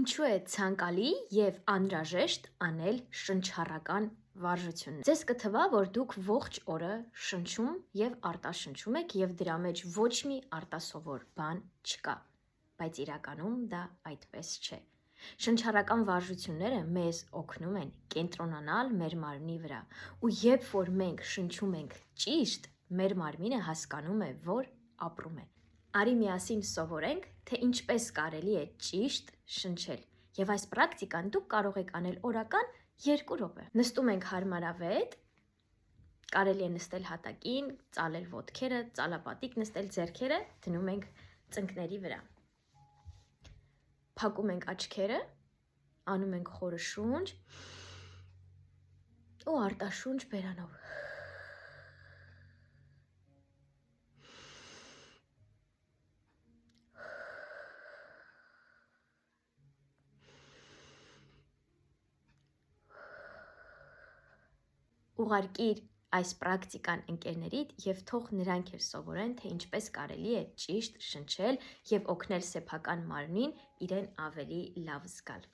Ինչու է ցանկալի եւ անհրաժեշտ անել շնչառական վարժություններ։ Ձեզ կթվա, որ դուք ողջ օրը շնչում եւ արտաշնչում եք եւ դրա մեջ ոչ մի արտասովոր բան չկա, բայց իրականում դա այդպես չէ։ Շնչառական վարժությունները մեզ օգնում են կենտրոնանալ մեր մարմնի վրա, ու երբ որ մենք շնչում ենք ճիշտ, մեր մարմինը հասկանում է, որ ապրում է։ Արի միասին սովորենք, թե ինչպես կարելի է ճիշտ շնչել, եւ այս պրակտիկան դուք կարող եք անել օրական 2 րոպե։ Նստում ենք հարմարավետ, կարելի է նստել հատակին, ծալել ոտքերը, ծալապատիկ նստել, ձեռքերը դնում ենք ծնկների վրա։ Փակում ենք աչքերը, անում ենք խորը շունչ ու արտաշունչ բերանով։ Ուղարկիր այս պրակտիկան ընկերներիդ եւ թող նրանք էլ սովորեն, թե ինչպես կարելի է ճիշտ շնչել եւ օգնել սեփական մարմնին իրեն ավելի լավ զգալ։